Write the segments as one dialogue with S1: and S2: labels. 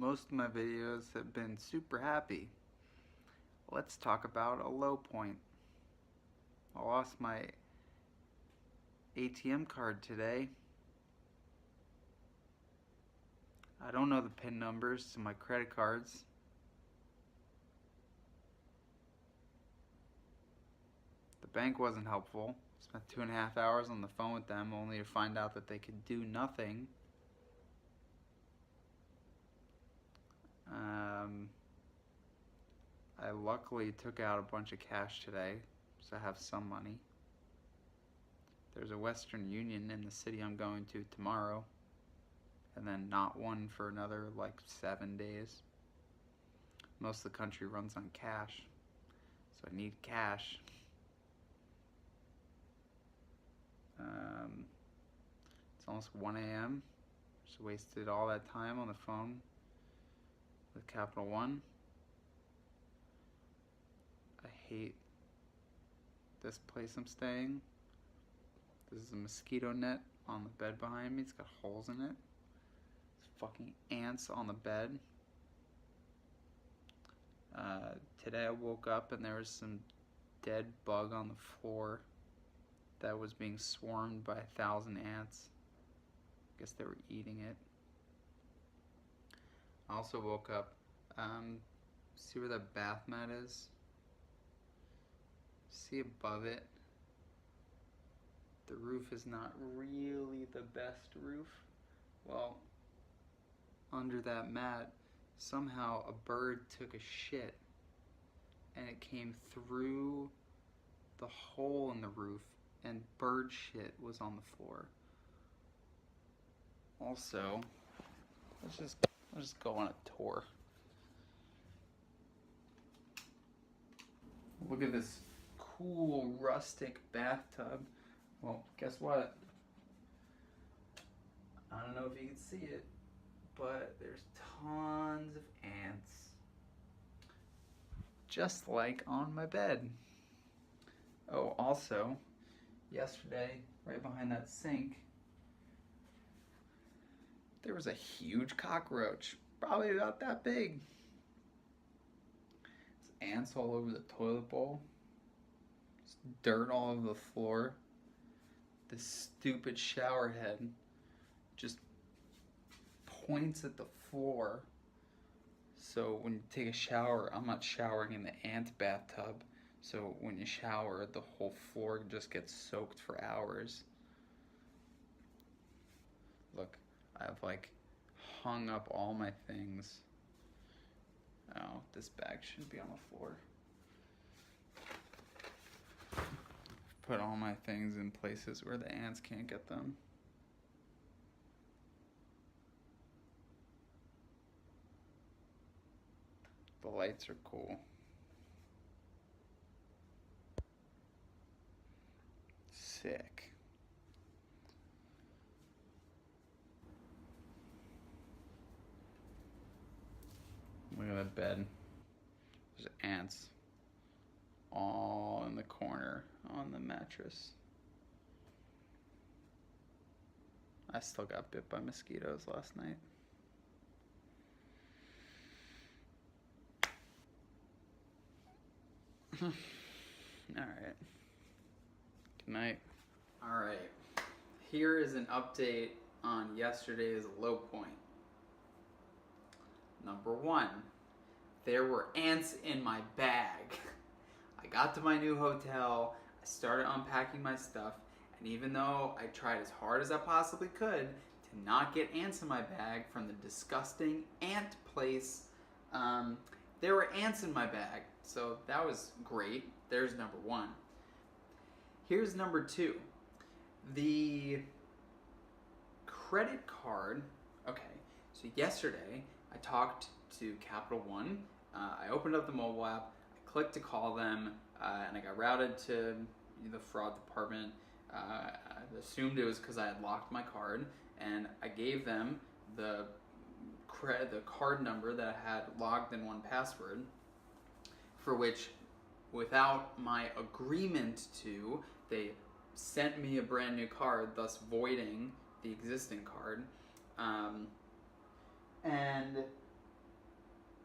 S1: Most of my videos have been super happy. Let's talk about a low point. I lost my ATM card today. I don't know the PIN numbers to my credit cards. The bank wasn't helpful. Spent 2.5 hours on the phone with them only to find out that they could do nothing. I luckily took out a bunch of cash today, so I have some money. There's a Western Union in the city I'm going to tomorrow, and then not one for another like 7 days. Most of the country runs on cash, so I need cash. It's almost 1 a.m. Just wasted all that time on the phone with Capital One. I hate this place I'm staying. This is a mosquito net on the bed behind me. It's got holes in it. There's fucking ants on the bed. Today I woke up and there was some dead bug on the floor that was being swarmed by 1,000 ants. I guess they were eating it. I also woke up. See where that bath mat is? See above it? The roof is not really the best roof. Well, under that mat, somehow a bird took a shit and it came through the hole in the roof and bird shit was on the floor. Also, let's just go on a tour. Look at this cool rustic bathtub. Well, guess what? I don't know if you can see it, but there's tons of ants. Just like on my bed. Oh, also, yesterday, right behind that sink, there was a huge cockroach, probably about that big. There's ants all over the toilet bowl. There's dirt all over the floor. This stupid shower head just points at the floor. So when you take a shower, I'm not showering in the ant bathtub. So when you shower, the whole floor just gets soaked for hours. Look, I've like hung up all my things. Oh, this bag shouldn't be on the floor. Put all my things in places where the ants can't get them. The lights are cool. Sick. Look at that bed. There's ants all in the corner on the mattress. I still got bit by mosquitoes last night. Alright. Good night. Alright. Here is an update on yesterday's low point. Number 1. There were ants in my bag. I got to my new hotel, I started unpacking my stuff, and even though I tried as hard as I possibly could to not get ants in my bag from the disgusting ant place, there were ants in my bag. So that was great. There's number 1. Here's number 2. The credit card. Okay, so yesterday I talked to Capital One. I opened up the mobile app, I clicked to call them, and I got routed to the fraud department. I assumed it was because I had locked my card, and I gave them the card number that I had logged in 1Password, for which, without my agreement to, they sent me a brand new card, thus voiding the existing card. And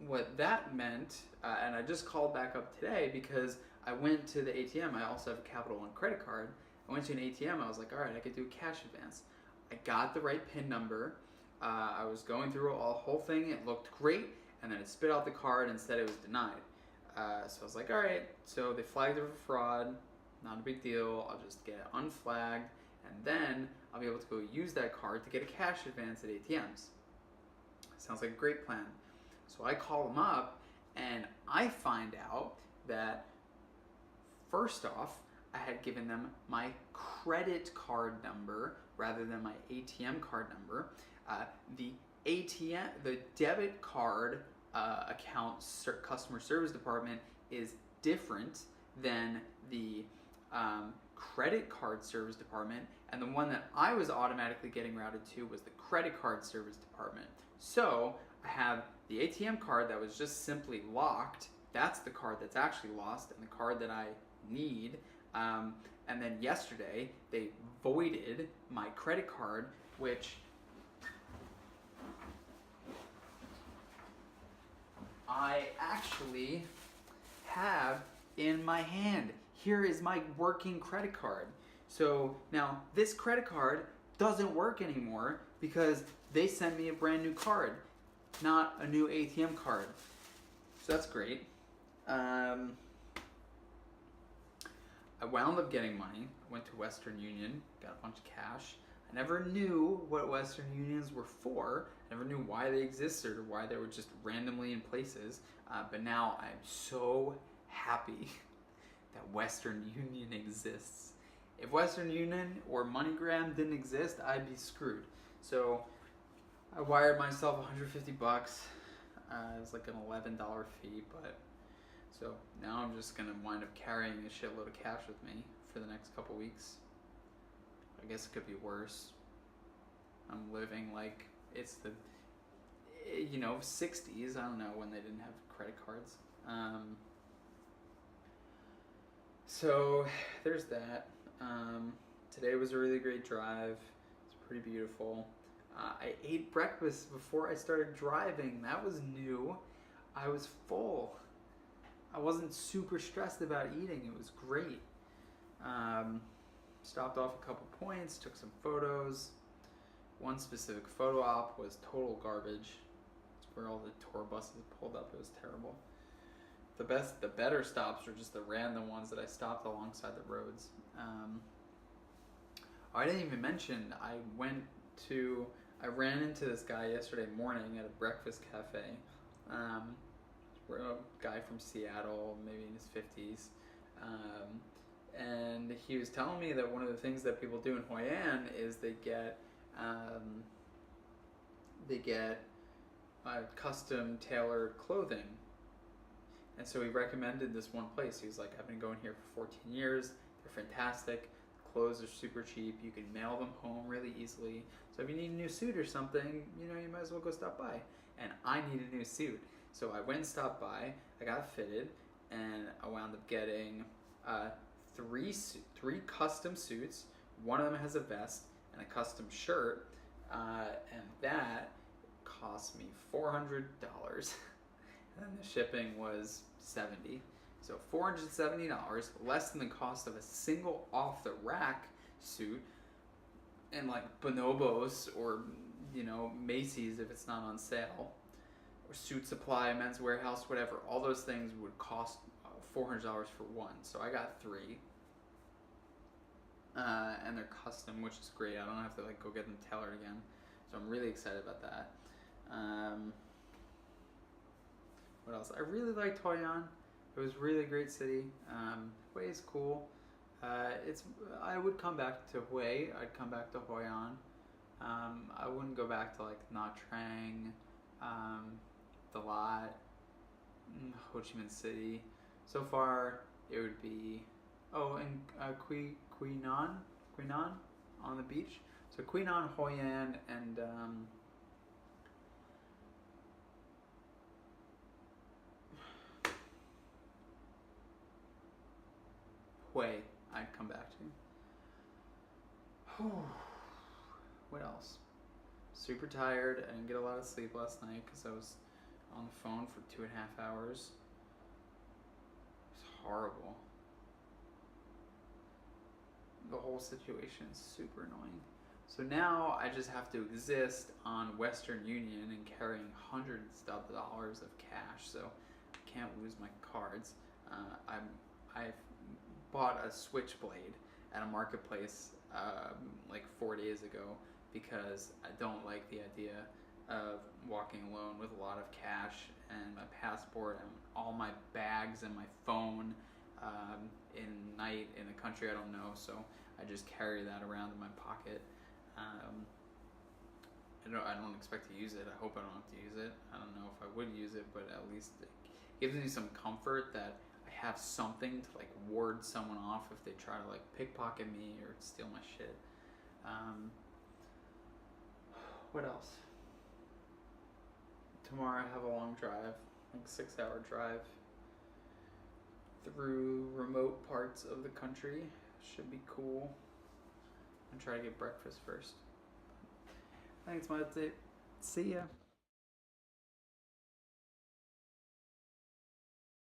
S1: what that meant, and I just called back up today because I went to the ATM. I also have a Capital One credit card. I went to an ATM. I was like, all right, I could do a cash advance. I got the right PIN number. I was going through a whole thing. It looked great, and then it spit out the card and said it was denied. So I was like, all right. So they flagged it for fraud. Not a big deal. I'll just get it unflagged, and then I'll be able to go use that card to get a cash advance at ATMs. Sounds like a great plan. So I call them up, and I find out that first off, I had given them my credit card number rather than my ATM card number. The debit card account customer service department is different than the credit card service department, and the one that I was automatically getting routed to was the credit card service department. So I have the ATM card that was just simply locked. That's the card that's actually lost, and the card that I need. And then yesterday they voided my credit card, which I actually have in my hand. Here is my working credit card. So now this credit card doesn't work anymore because they sent me a brand new card, not a new ATM card. So that's great. I wound up getting money. I went to Western Union, got a bunch of cash. I never knew what Western Unions were for. I never knew why they existed or why they were just randomly in places. But now I'm so happy that Western Union exists. If Western Union or MoneyGram didn't exist, I'd be screwed. So I wired myself 150 bucks. It was like an $11 fee, but so now I'm just gonna wind up carrying a shitload of cash with me for the next couple weeks. I guess it could be worse. I'm living like it's the 60s. I don't know when they didn't have credit cards. So there's that. Today was a really great drive. It's pretty beautiful. I ate breakfast before I started driving. That was new. I was full. I wasn't super stressed about eating. It was great. Stopped off a couple points, took some photos. One specific photo op was total garbage. It's where all the tour buses pulled up. It was terrible. The better stops were just the random ones that I stopped alongside the roads. I didn't even mention, I ran into this guy yesterday morning at a breakfast cafe. We're a guy from Seattle, maybe in his 50s. And he was telling me that one of the things that people do in Hoi An is they get custom tailored clothing. And so he recommended this one place. He was like, I've been going here for 14 years. They're fantastic. The clothes are super cheap. You can mail them home really easily. So if you need a new suit or something, you might as well go stop by. And I need a new suit. So I went and stopped by. I got fitted, and I wound up getting three custom suits. One of them has a vest and a custom shirt, and that cost me $400. And the shipping was $70. So $470, less than the cost of a single off-the-rack suit, and like Bonobos or Macy's if it's not on sale, or Suit Supply, Men's Warehouse, whatever. All those things would cost $400 for one. So I got three, and they're custom, which is great. I don't have to go get them tailored again. So I'm really excited about that. What else? I really liked Hoi An. It was a really great city. Hue is cool. I would come back to Hue. I'd come back to Hoi An. I wouldn't go back to Nha Trang, Dalat, Ho Chi Minh City. So far, it would be and Quy Nhon on the beach. So Quy Nhon, Hoi An, and Hue, I'd come back to. What else? Super tired. I didn't get a lot of sleep last night because I was on the phone for 2.5 hours. It's horrible. The whole situation is super annoying. So now I just have to exist on Western Union and carrying hundreds of dollars of cash, so I can't lose my cards. I've bought a switchblade at a marketplace like 4 days ago because I don't like the idea of walking alone with a lot of cash and my passport and all my bags and my phone in night in a country I don't know, so I just carry that around in my pocket. I don't expect to use it. I hope I don't have to use it. I don't know if I would use it, but at least it gives me some comfort that I have something to like ward someone off if they try to like pickpocket me or steal my shit. What else? Tomorrow I have a long drive, like 6-hour drive through remote parts of the country. Should be cool. I'm trying to get breakfast first. Thanks, my update. See ya.